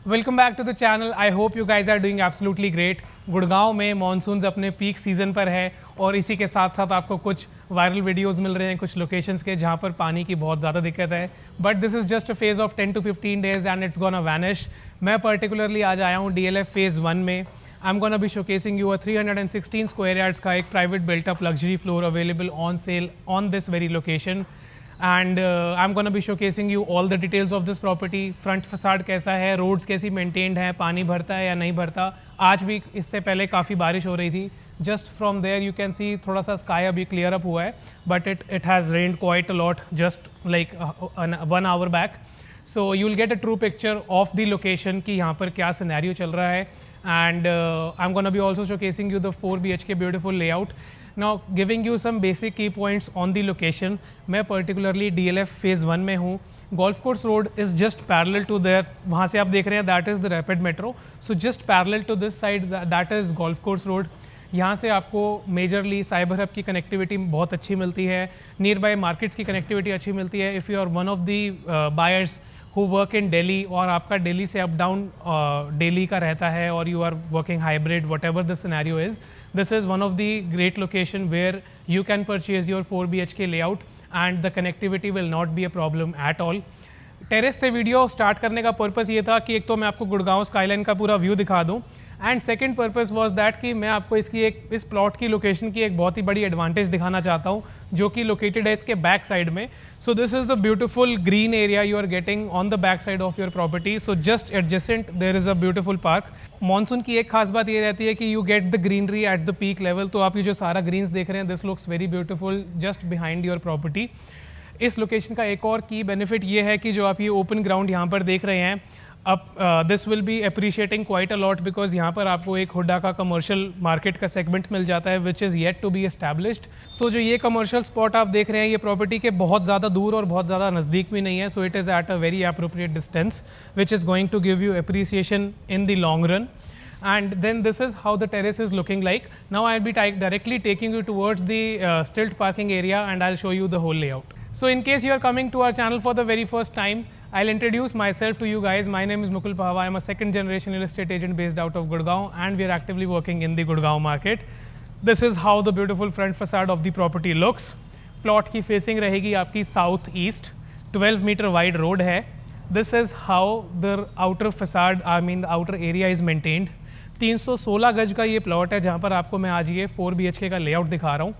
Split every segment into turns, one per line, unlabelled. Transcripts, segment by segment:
Welcome back to the channel. I hope you guys are doing absolutely great. Gurgaon में monsoons अपने peak season पर है और इसी के साथ साथ आपको कुछ वायरल वीडियोस मिल रहे हैं कुछ लोकेशंस के जहां पर पानी की बहुत ज़्यादा दिक्कत है, but this is just a phase of 10 to 15 days and it's gonna vanish. मैं पर्टिकुलरली आज आया हूँ DLF फेज़ 1 में। आई am gonna B showcasing you a 316 square yards का एक private built up luxury floor available on sale on this very location. And I am gonna B showcasing you all the details of this property. Front facade कैसा है, roads कैसी maintained है, पानी भरता है या नहीं भरता। आज भी इससे पहले काफ़ी बारिश हो रही थी। Just from there you can see थोड़ा सा स्काई अभी क्लियर अप हुआ है, but it has rained quite a lot just like 1 hour बैक। So you will get a true picture of the location कि यहाँ पर क्या सिनेरियो चल रहा है। And I am gonna be also showcasing you the 4 BHK beautiful layout. Now giving you some basic key points on the location। मैं particularly DLF phase 1 में हूँ। Golf course road is just parallel to there। वहाँ से आप देख रहे हैं that is the rapid metro। So just parallel to this side that is golf course road। यहाँ से आपको मेजरली साइबर हब की कनेक्टिविटी बहुत अच्छी मिलती है, नियर बाय मार्केट्स की कनेक्टिविटी अच्छी मिलती है। If you are one of the buyers who work in Delhi और आपका दिल्ली से अप डाउन डेली का रहता है और you are working hybrid whatever the scenario is, this is one of the great location where you can purchase your 4 BHK layout and the connectivity will not be a problem at all. Terrace से video start करने का purpose ये था कि एक तो मैं आपको गुड़गांव स्काईलाइन का पूरा व्यू दिखा दूं, and second purpose was that कि मैं आपको इस प्लॉट की लोकेशन की एक बहुत ही बड़ी एडवांटेज दिखाना चाहता हूं जो कि लोकेटेड है इसके बैक साइड में। So this is the beautiful green area you are getting on the back side of your property. So just adjacent there is a beautiful park. Monsoon की एक खास बात ये रहती है कि you get the greenery at the peak level. तो आप ये जो सारा ग्रीन्स देख रहे हैं, this looks very beautiful just behind your property. इस लोकेशन का एक और की बेनिफिट ये है कि जो आप ये ओपन ग्राउंड यहाँ पर देख रहे हैं, अब this will be appreciating quite a lot because यहाँ पर आपको एक हुड्डा का कमर्शियल मार्केट का सेगमेंट मिल जाता है which is yet to be established. So जो ये कमर्शियल स्पॉट आप देख रहे हैं, ये प्रॉपर्टी के बहुत ज़्यादा दूर और बहुत ज़्यादा नज़दीक भी नहीं है। So it is at a very appropriate distance which is going to give you appreciation in the long run. And then this is how the terrace is looking like. Now I'll be directly taking you towards the stilt parking area and I'll show you the whole layout. So in case you are coming to our channel for the very first time, I'll introduce myself to you guys. My name is Mukul Pahwa. I'm a second generation real estate agent based out of Gurgaon and we are actively working in the Gurgaon market. This is how the beautiful front facade of the property looks. Plot की facing रहेगी आपकी south east, 12 meter wide road है। This is how the outer facade, I mean the outer area is maintained। 316 गज का ये plot है जहाँ पर आपको मैं आज ये 4 BHK का लेआउट दिखा रहा हूँ।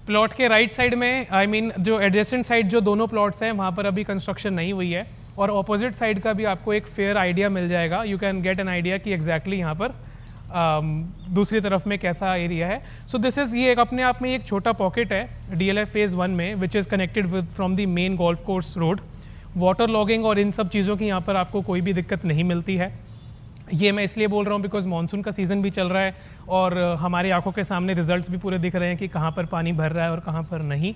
प्लॉट के राइट साइड में जो एडजेसेंट साइड जो दोनों प्लॉट्स हैं वहाँ पर अभी कंस्ट्रक्शन नहीं हुई है, और ऑपोजिट साइड का भी आपको एक फेयर आइडिया मिल जाएगा। You can get an idea कि एग्जैक्टली यहाँ पर दूसरी तरफ में कैसा एरिया है। सो दिस इज़ ये एक अपने आप में एक छोटा पॉकेट है DLF फेज़ 1 में विच is connected with from the main golf course road. Water logging और इन सब चीज़ों की यहाँ पर आपको कोई भी दिक्कत नहीं मिलती है। ये मैं इसलिए बोल रहा हूँ बिकॉज मानसून का सीज़न भी चल रहा है और हमारी आंखों के सामने रिजल्ट्स भी पूरे दिख रहे हैं कि कहाँ पर पानी भर रहा है और कहाँ पर नहीं।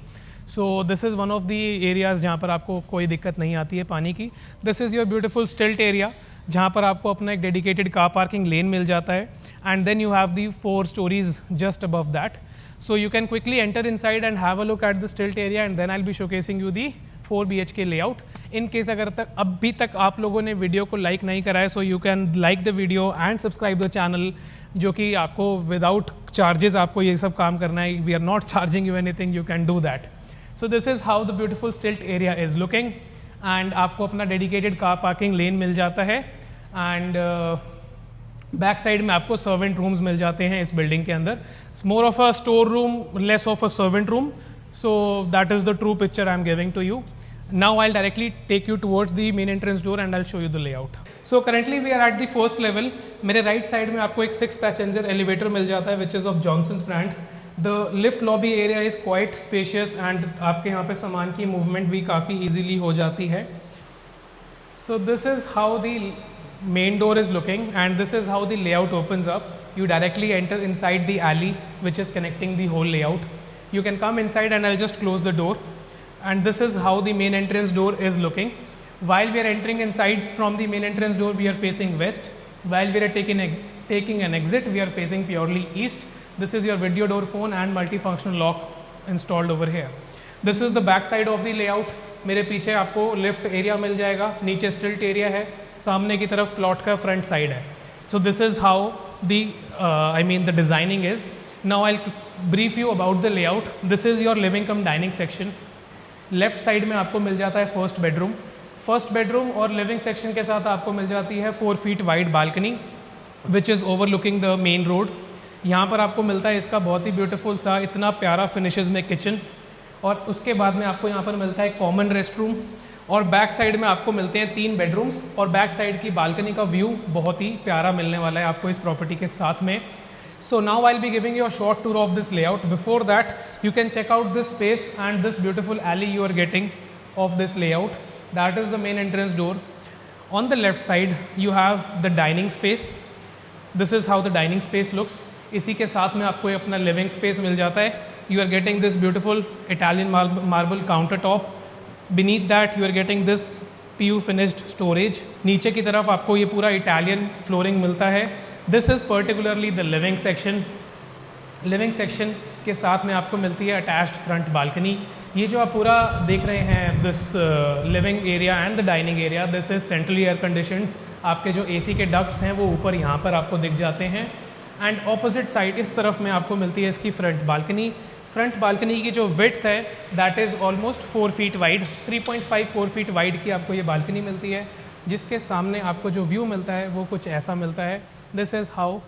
सो this is one of the areas जहाँ पर आपको कोई दिक्कत नहीं आती है पानी की। This is your beautiful stilt area जहाँ पर आपको अपना एक डेडिकेटेड कार पार्किंग लेन मिल जाता है, and then you have the 4 stories just above that. So you can quickly enter inside and have a look at the stilt area and then I will be showcasing you the 4 BHK layout. In case अगर अभी तक आप लोगों ने video को like नहीं करा है, सो you can like the video and subscribe the channel, जो कि आपको विदाउट चार्जेस आपको ये सब काम करना है। We are not charging you anything, you can do that. So this is how the beautiful stilt area is looking, and आपको अपना डेडिकेटेड कार पार्किंग लेन मिल जाता है, एंड बैक साइड में आपको सर्वेंट रूम्स मिल जाते हैं इस बिल्डिंग के अंदर। More of a store room, less of a servant room. So that is the true picture I am giving to you. Now I'll directly take you towards the main entrance door and I'll show you the layout. So currently we are at the first level. मेरे right side में आपको एक 6 passenger elevator मिल जाता है which is of Johnson's brand. The lift lobby area is quite spacious and आपके यहाँ पे सामान की movement भी काफ़ी easily हो जाती है। So this is how the main door is looking and this is how the layout opens up. You directly enter inside the alley which is connecting the whole layout. You can come inside and I'll just close the door, and this is how the main entrance door is looking. While we are entering inside from the main entrance door, we are facing west. While we are taking an exit, we are facing purely east. This is your video door phone and multifunctional lock installed over here. This is the back side of the layout. मेरे पीछे आपको lift area मिल जाएगा, नीचे स्टिल्ट area है, सामने की तरफ प्लॉट का फ्रंट साइड है. So this is how the the designing is. Now I brief you about the layout. This is your living come dining section. Left side में आपको मिल जाता है फर्स्ट बेडरूम. फर्स्ट बेडरूम और living section के साथ आपको मिल जाती है 4 feet wide balcony which is overlooking the main road. यहाँ पर आपको मिलता है इसका बहुत ही ब्यूटीफुल सा इतना प्यारा फिनिशेस में किचन, और उसके बाद में आपको यहाँ पर मिलता है कॉमन रेस्ट रूम, और बैक साइड में आपको मिलते हैं 3 बेडरूम्स, और बैक साइड की बालकनी का व्यू बहुत ही प्यारा मिलने वाला है आपको इस प्रॉपर्टी के साथ में. So now I'll be giving you a short tour of this layout. Before that, you can check out this space and this beautiful alley you are getting of this layout. That is the main entrance door. On the left side, you have the dining space. This is how the dining space looks. इसी के साथ में आपको अपना living space मिल जाता है. You are getting this beautiful Italian marble countertop. Beneath that, you are getting this PU finished storage. नीचे की तरफ आपको ये पूरा Italian flooring मिलता है. This is particularly the living section. Living section के साथ में आपको मिलती है अटैच्ड फ्रंट बालकनी. ये जो आप पूरा देख रहे हैं this living area and the dining area, this is centrally air conditioned. आपके जो एसी के डक्ट्स हैं वो ऊपर यहाँ पर आपको दिख जाते हैं. एंड ऑपोजिट साइड इस तरफ में आपको मिलती है इसकी फ्रंट बालकनी. फ्रंट बालकनी की जो विड्थ है that is almost 4 feet wide. 3.54 feet wide की आपको ये बालकनी मिलती है, जिसके सामने आपको जो व्यू मिलता है वो कुछ ऐसा मिलता है. This is how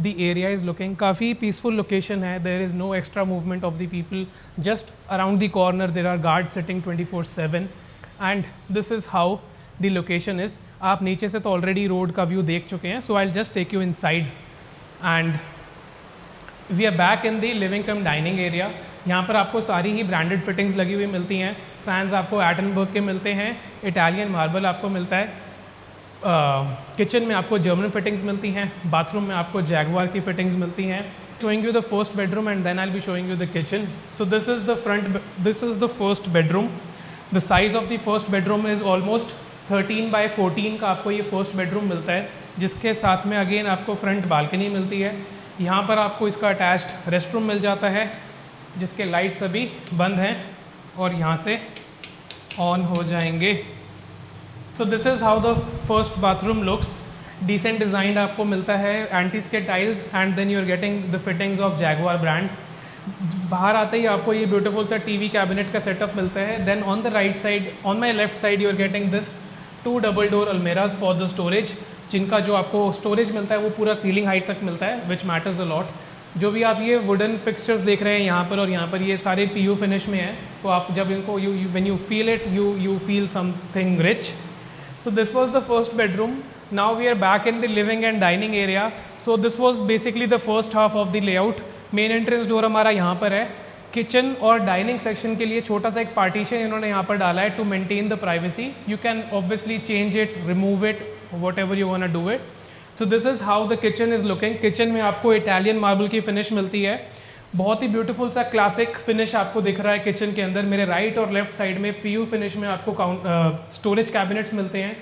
the area is looking. काफ़ी peaceful location है. There is no extra movement of the people. Just around the corner there are guards sitting 24/7. And this is how the location is. आप नीचे से तो already road का view देख चुके हैं. So I'll just take you inside. And we are back in the living cum dining area. यहाँ पर आपको सारी ही branded fittings लगी हुई मिलती हैं. Fans आपको Attenborough के मिलते हैं. Italian marble आपको मिलता है. किचन में आपको जर्मन फिटिंग्स मिलती हैं. बाथरूम में आपको जैगवार की फिटिंग्स मिलती हैं. Showing you the first bedroom and then I will be showing you the kitchen. So this is the first bedroom. The size of the first bedroom is almost 13x14 का आपको ये first bedroom मिलता है, जिसके साथ में again आपको front balcony मिलती है. यहाँ पर आपको इसका अटैच्ड रेस्ट रूम मिल जाता है, जिसके लाइट्स अभी बंद हैं और यहाँ से ऑन हो जाएंगे. So this is how the first bathroom looks. Decent designed आपको मिलता है, anti skid tiles and then you are getting the fittings of Jaquar brand. बाहर आते ही आपको ये ब्यूटीफुल सा टीवी कैबिनेट का सेटअप मिलता है. Then on the right side, on my left side, you are getting this 2 double door almirahs for the storage, जिनका जो आपको स्टोरेज मिलता है वो पूरा सीलिंग हाइट तक मिलता है, विच मैटर्स अ लॉट. जो भी आप ये वुडन फिक्सचर्स देख रहे हैं यहाँ पर और यहाँ पर, ये सारे PU फिनिश में है. तो आप जब इनको when you feel it you feel something rich. So this was the first bedroom. Now we are back in the living and dining area. So this was basically the first half of the layout. Main entrance door हमारा यहाँ पर है. Kitchen और dining section के लिए छोटा सा एक पार्टीशन इन्होंने यहाँ पर डाला है to maintain the privacy. You can obviously change it, remove it, whatever you wanna do it. So this is how the kitchen is looking. Kitchen में आपको इटालियन मार्बल की फिनिश मिलती है. बहुत ही ब्यूटीफुल सा क्लासिक फिनिश आपको दिख रहा है किचन के अंदर. मेरे राइट और लेफ्ट साइड में PU फिनिश में आपको स्टोरेज कैबिनेट्स मिलते हैं.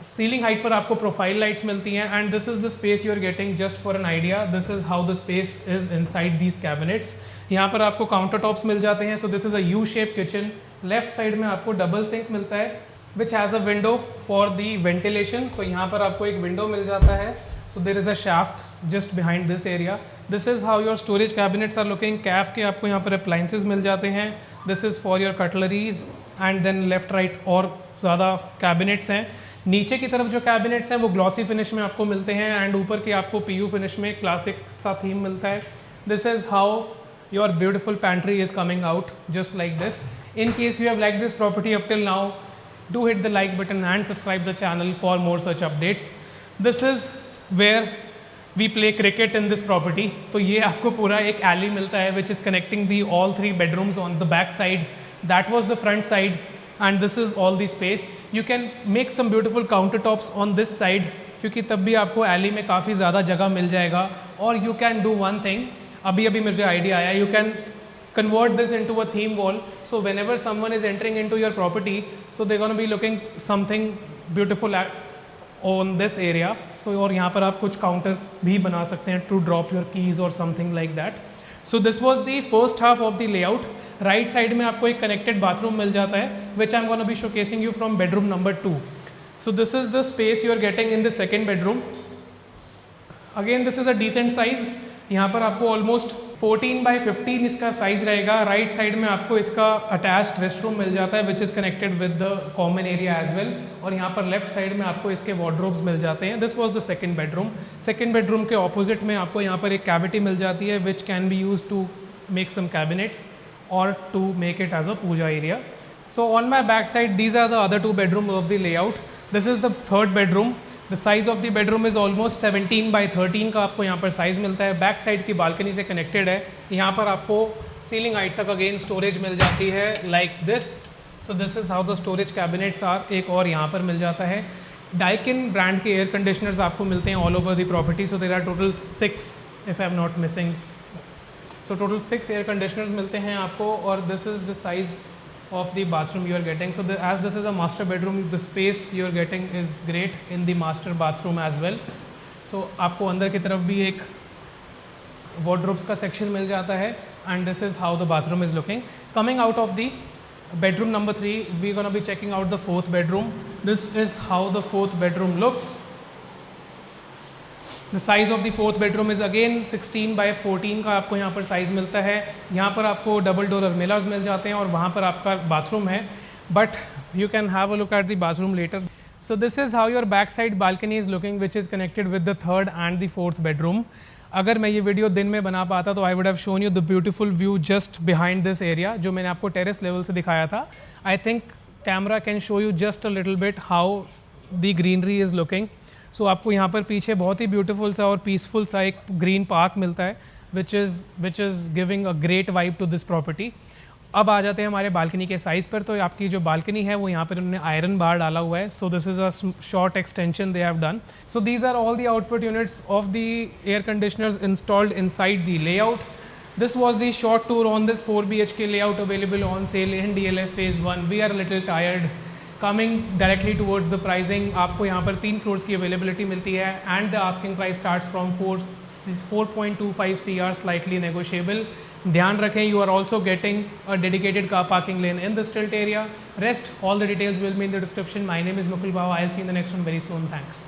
सीलिंग हाइट पर आपको प्रोफाइल लाइट्स मिलती हैं. And this is the space you are getting. Just for an idea, this is how the space is inside these cabinets. यहाँ पर आपको काउंटर टॉप्स मिल जाते हैं. So this is a U shape kitchen. Left side में आपको double sink मिलता है which has a window for the ventilation. तो यहाँ पर आपको एक विंडो मिल जाता है. So there is a shaft just behind this area. This is how your storage cabinets are looking. Kaff के आपको यहाँ पर अप्लाइंसेस मिल जाते हैं. This is for your cutleries and then left right और ज़्यादा कैबिनेट्स हैं. नीचे की तरफ जो कैबिनेट्स हैं वो ग्लॉसी फिनिश में आपको मिलते हैं एंड ऊपर के आपको PU फिनिश में क्लासिक सा थीम मिलता है. This is how your beautiful pantry is coming out just like this. In case you have like this property up till now, do hit the like button and subscribe the channel for more such updates. This is where we play cricket in this property. तो ये आपको पूरा एक alley मिलता है which is connecting the all 3 bedrooms on the back side. That was the front side and this is all the space. You can make some beautiful countertops on this side क्योंकि तब भी आपको alley में काफ़ी ज़्यादा जगह मिल जाएगा. और you can do one thing, अभी मुझे आइडिया आया, you can convert this into a theme wall. So whenever someone is entering into your property, so they're going to be looking something beautiful on this area. So और यहाँ पर आप कुछ counter भी बना सकते हैं to drop your keys or something like that. So this was the first half of the layout. Right side में आपको एक connected bathroom मिल जाता है which I'm going to be showcasing you from bedroom number 2. So this is the space you are getting in the second bedroom. Again this is a decent size. यहाँ पर आपको almost 14 by 15 इसका size रहेगा. Right side में आपको इसका attached restroom मिल जाता है which is connected with the common area as well. और यहाँ पर लेफ्ट साइड में आपको इसके वार्डरोब्स मिल जाते हैं. This was the second bedroom. Second bedroom के ऑपोजिट में आपको यहाँ पर एक कैविटी मिल जाती है which can be use to make some cabinets or to make it as a puja area. So on my back side these are the other two bedrooms of the layout. This is the third bedroom. The size of the bedroom is almost 17 by 13 का आपको यहाँ पर size मिलता है. Back side की balcony से connected है. यहाँ पर आपको सीलिंग हाइट तक अगेन स्टोरेज मिल जाती है like this. So this is how the storage cabinets are. एक और यहाँ पर मिल जाता है. डाइकिन ब्रांड के एयर कंडीशनर्स आपको मिलते हैं all over the property. So there are total 6 if I am not missing. So total 6 air conditioners मिलते हैं आपको. और this is the size of the bathroom you are getting. So as this is a master bedroom, the space you are getting is great in the master bathroom as well. So आपको अंदर की तरफ भी एक wardrobes का section मिल जाता है. And this is how the bathroom is looking. Coming out of the bedroom number 3, we're gonna be checking out the fourth bedroom. This is how the fourth bedroom looks. The size of the fourth bedroom is again 16 by 14 का आपको यहाँ पर size मिलता है. यहाँ पर आपको double door millers मिल जाते हैं और वहाँ पर आपका बाथरूम है. But you can have a look at the bathroom later. So this is how your back side balcony is looking which is connected with the third and the fourth bedroom. अगर मैं ये video दिन में बना पाता तो I would have shown you the beautiful view just behind this area जो मैंने आपको टेरेस लेवल से दिखाया था. I think camera can show you just a little bit how the greenery is looking. So आपको यहाँ पर पीछे बहुत ही ब्यूटीफुल सा और पीसफुल सा एक ग्रीन पार्क मिलता है which is giving a great vibe to this property. अब आ जाते हैं हमारे बालकनी के साइज़ पर. तो आपकी जो बालकनी है वो यहाँ पर उन्होंने आयरन बार डाला हुआ है. So this is a short extension they have done. So these are all the output units of the air conditioners installed inside the layout. This was the short tour on this 4 BHK layout available on sale in DLF Phase 1. We are a little tired. Coming directly towards the pricing, आपको यहाँ पर 3 floors की availability मिलती है and the asking price starts from 4.25 CR slightly negotiable. ध्यान रखें you are also getting a dedicated car parking lane in the stilt area. Rest all the details will be in the description. My name is Mukul Bawa. I will see in the next one very soon. Thanks.